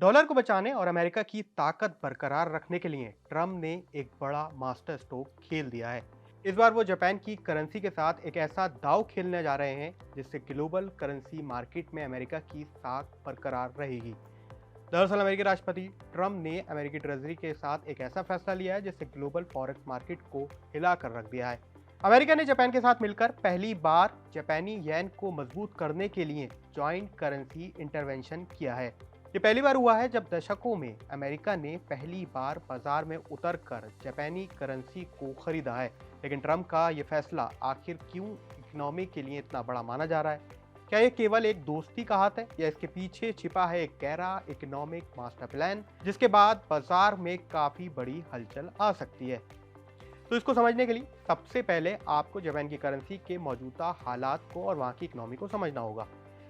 Dollar को बचाने और अमेरिका की ताकत बरकरार रखने के लिए ट्रम्प ने एक बड़ा मास्टर स्ट्रोक खेल दिया है। इस बार वो जापान की करेंसी के साथ एक ऐसा दांव खेलने जा रहे हैं जिससे ग्लोबल करेंसी मार्केट में अमेरिका की साख बरकरार रहेगी। दरअसल अमेरिकी राष्ट्रपति ट्रम्प ने अमेरिकी ट्रेजरी के साथ एक ऐसा फैसला लिया है जिससे ग्लोबल फॉरेक्स मार्केट को हिलाकर रख दिया है। अमेरिका ने जापान के साथ मिलकर पहली बार जापानी येन को मजबूत करने के लिए जॉइंट करेंसी इंटरवेंशन किया है। ये पहली बार हुआ है जब दशकों में अमेरिका ने पहली बार बाजार में उतरकर जापानी करेंसी को खरीदा है। लेकिन ट्रम्प का ये फैसला आखिर क्यों इकोनॉमी के लिए इतना बड़ा माना जा रहा है? क्या ये केवल एक दोस्ती का हाथ है या इसके पीछे छिपा है एक गहरा इकोनॉमिक मास्टर प्लान जिसके बाद बाजार में काफी बड़ी हलचल आ सकती है? तो इसको समझने के लिए सबसे पहले आपको जापान की करेंसी के मौजूदा हालात को और वहाँ की इकोनॉमी को समझना होगा।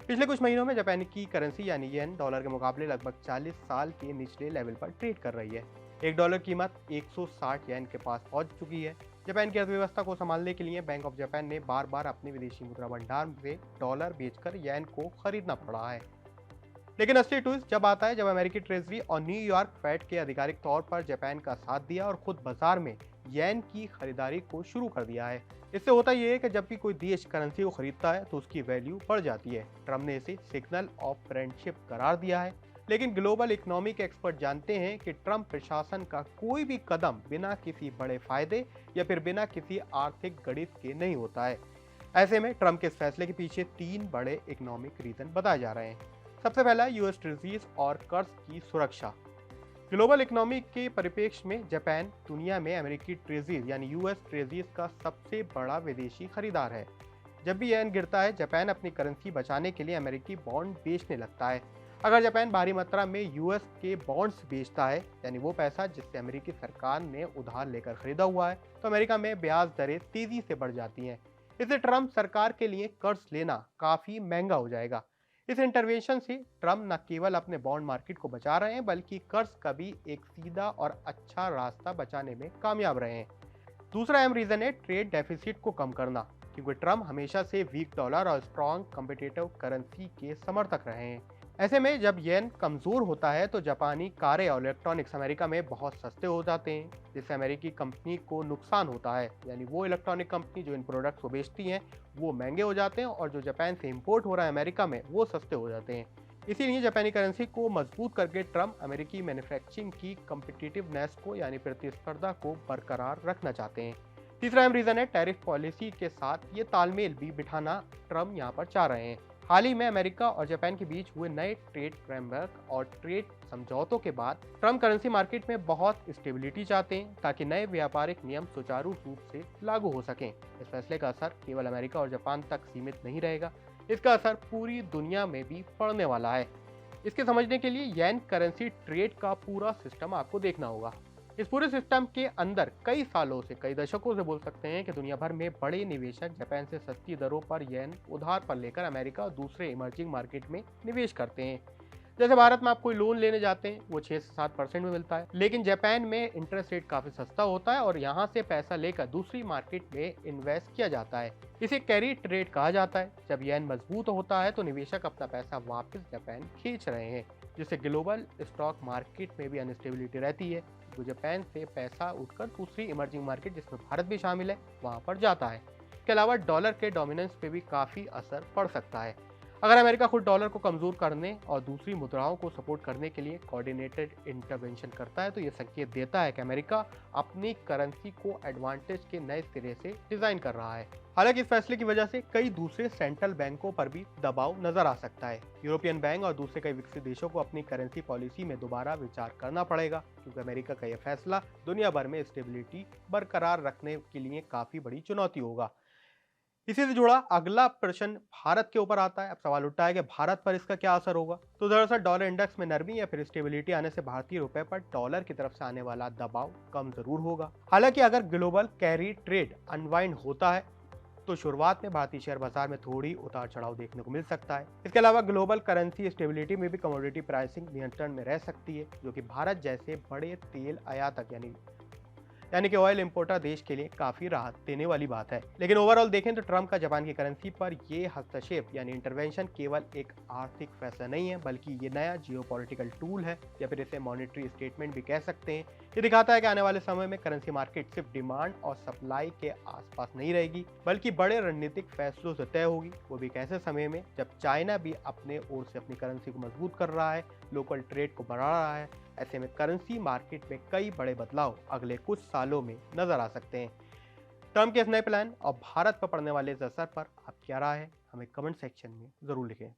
पिछले कुछ महीनों में जापान की करेंसी यानी येन डॉलर के मुकाबले लगभग 40 साल के निचले लेवल पर ट्रेड कर रही है। एक डॉलर कीमत 160 येन के पास पहुंच चुकी है। जापान की अर्थव्यवस्था को संभालने के लिए बैंक ऑफ जापान ने बार बार अपने विदेशी मुद्रा भंडार से डॉलर बेचकर येन को खरीदना पड़ा है। लेकिन असली ट्विस्ट जब आता है जब अमेरिकी ट्रेजरी और न्यूयॉर्क फेड के आधिकारिक तौर पर जापान का साथ दिया और खुद बाजार में येन की खरीदारी को शुरू कर दिया है। इससे होता यह है कि जब भी कोई देश करेंसी को खरीदता है तो उसकी वैल्यू बढ़ जाती है। ट्रम्प ने इसे सिग्नल ऑफ फ्रेंडशिप करार दिया है। लेकिन ग्लोबल इकोनॉमी के एक्सपर्ट जानते हैं कि ट्रम्प प्रशासन का कोई भी कदम बिना किसी बड़े फायदे या फिर बिना किसी आर्थिक गणित के नहीं होता है। ऐसे में ट्रम्प के इस फैसले के पीछे तीन बड़े इकोनॉमिक रीजन बताए जा रहे हैं। सबसे पहला यूएस ट्रेजरीज और कर्ज की सुरक्षा। ग्लोबल इकोनॉमी के परिप्रेक्ष्य में जापान दुनिया में अमेरिकी ट्रेजरीज यानी यूएस ट्रेजरीज का सबसे बड़ा विदेशी खरीदार है। जब भी येन गिरता है जापान अपनी करेंसी बचाने के लिए अमेरिकी बॉन्ड बेचने लगता है। अगर जापान भारी मात्रा में यूएस के बॉन्ड्स बेचता है यानी वो पैसा जिससे अमेरिकी सरकार ने उधार लेकर खरीदा हुआ है तो अमेरिका में ब्याज दरें तेजी से बढ़ जाती हैं। इससे ट्रम्प सरकार के लिए कर्ज लेना काफी महंगा हो जाएगा। इस इंटरवेंशन से ट्रम्प न केवल अपने बॉन्ड मार्केट को बचा रहे हैं बल्कि कर्ज का भी एक सीधा और अच्छा रास्ता बचाने में कामयाब रहे हैं। दूसरा अहम रीजन है ट्रेड डेफिसिट को कम करना, क्योंकि ट्रम्प हमेशा से वीक डॉलर और स्ट्रॉन्ग कम्पिटिटिव करेंसी के समर्थक रहे हैं। ऐसे में जब येन कमजोर होता है तो जापानी कारें और इलेक्ट्रॉनिक्स अमेरिका में बहुत सस्ते हो जाते हैं, जिससे अमेरिकी कंपनी को नुकसान होता है। यानी वो इलेक्ट्रॉनिक कंपनी जो इन प्रोडक्ट्स को बेचती हैं वो महंगे हो जाते हैं और जो जापान से इंपोर्ट हो रहा है अमेरिका में वो सस्ते हो जाते हैं। इसीलिए जापानी करेंसी को मजबूत करके ट्रम्प अमेरिकी मैन्युफैक्चरिंग की कम्पिटिटिवनेस को यानी प्रतिस्पर्धा को बरकरार रखना चाहते हैं। तीसरा अहम रीजन है टैरिफ पॉलिसी के साथ ये तालमेल भी बिठाना ट्रम्प यहाँ पर चाह रहे हैं। हाल ही में अमेरिका और जापान के बीच हुए नए ट्रेड फ्रेमवर्क और ट्रेड समझौतों के बाद ट्रम्प करेंसी मार्केट में बहुत स्टेबिलिटी चाहते हैं ताकि नए व्यापारिक नियम सुचारू रूप से लागू हो सकें। इस फैसले का असर केवल अमेरिका और जापान तक सीमित नहीं रहेगा, इसका असर पूरी दुनिया में भी पड़ने वाला है। इसके समझने के लिए येन करेंसी ट्रेड का पूरा सिस्टम आपको देखना होगा। इस पूरे सिस्टम के अंदर कई सालों से कई दशकों से बोल सकते हैं कि दुनिया भर में बड़े निवेशक जापान से सस्ती दरों पर येन उधार पर लेकर अमेरिका और दूसरे इमर्जिंग मार्केट में निवेश करते हैं। जैसे भारत में आप कोई लोन लेने जाते हैं वो 6 से 7% में मिलता है, लेकिन जापान में इंटरेस्ट रेट काफी सस्ता होता है और यहाँ से पैसा लेकर दूसरी मार्केट में इन्वेस्ट किया जाता है। इसे कैरी ट्रेड कहा जाता है। जब येन मजबूत होता है तो निवेशक अपना पैसा वापस जापान खींच रहे हैं, जिससे ग्लोबल स्टॉक मार्केट में भी अनस्टेबिलिटी रहती है। तो जापान से पैसा उठकर दूसरी इमर्जिंग मार्केट जिसमें भारत भी शामिल है वहां पर जाता है। इसके अलावा डॉलर के डोमिनेंस पे भी काफी असर पड़ सकता है। अगर अमेरिका खुद डॉलर को कमजोर करने और दूसरी मुद्राओं को सपोर्ट करने के लिए कोऑर्डिनेटेड इंटरवेंशन करता है तो यह संकेत देता है कि अमेरिका अपनी करेंसी को एडवांटेज के नए सिरे से डिजाइन कर रहा है। हालांकि इस फैसले की वजह से कई दूसरे सेंट्रल बैंकों पर भी दबाव नजर आ सकता है। यूरोपियन बैंक और दूसरे कई विकसित देशों को अपनी करेंसी पॉलिसी में दोबारा विचार करना पड़ेगा, क्योंकि अमेरिका का यह फैसला दुनिया भर में स्टेबिलिटी बरकरार रखने के लिए काफी बड़ी चुनौती होगा। इसी से जुड़ा अगला प्रश्न भारत के ऊपर आता है। अब सवाल उठता है कि भारत पर इसका क्या असर होगा। तो दरअसल डॉलर इंडेक्स में नरमी या फिर स्टेबिलिटी आने से भारतीय रुपए पर डॉलर की तरफ से आने वाला दबाव कम जरूर होगा। हालांकि अगर ग्लोबल कैरी ट्रेड अनवाइंड होता है तो शुरुआत में भारतीय शेयर बाजार में थोड़ी उतार चढ़ाव देखने को मिल सकता है। इसके अलावा ग्लोबल करेंसी स्टेबिलिटी में भी कमोडिटी प्राइसिंग नियंत्रण में रह सकती है, जो कि भारत जैसे बड़े तेल आयातक यानी यानी कि ऑयल इंपोर्टर देश के लिए काफी राहत देने वाली बात है। लेकिन ओवरऑल देखें तो ट्रम्प का जापान की करेंसी पर ये हस्तक्षेप यानी इंटरवेंशन केवल एक आर्थिक फैसला नहीं है, बल्कि ये नया जियोपॉलिटिकल टूल है, या फिर इसे मॉनेटरी स्टेटमेंट भी कह सकते हैं। ये दिखाता है कि आने वाले समय में करेंसी मार्केट सिर्फ डिमांड और सप्लाई के आसपास नहीं रहेगी, बल्कि बड़े रणनीतिक फैसलों से तय होगी, वो भी एक ऐसे समय में जब चाइना भी अपने ओर से अपनी करेंसी को मजबूत कर रहा है, लोकल ट्रेड को बढ़ा रहा है। ऐसे में करेंसी मार्केट में कई बड़े बदलाव अगले कुछ सालों में नजर आ सकते हैं। ट्रम्प के इस नए प्लान और भारत पर पड़ने वाले इस असर पर आप क्या राय है, हमें कमेंट सेक्शन में जरूर लिखें।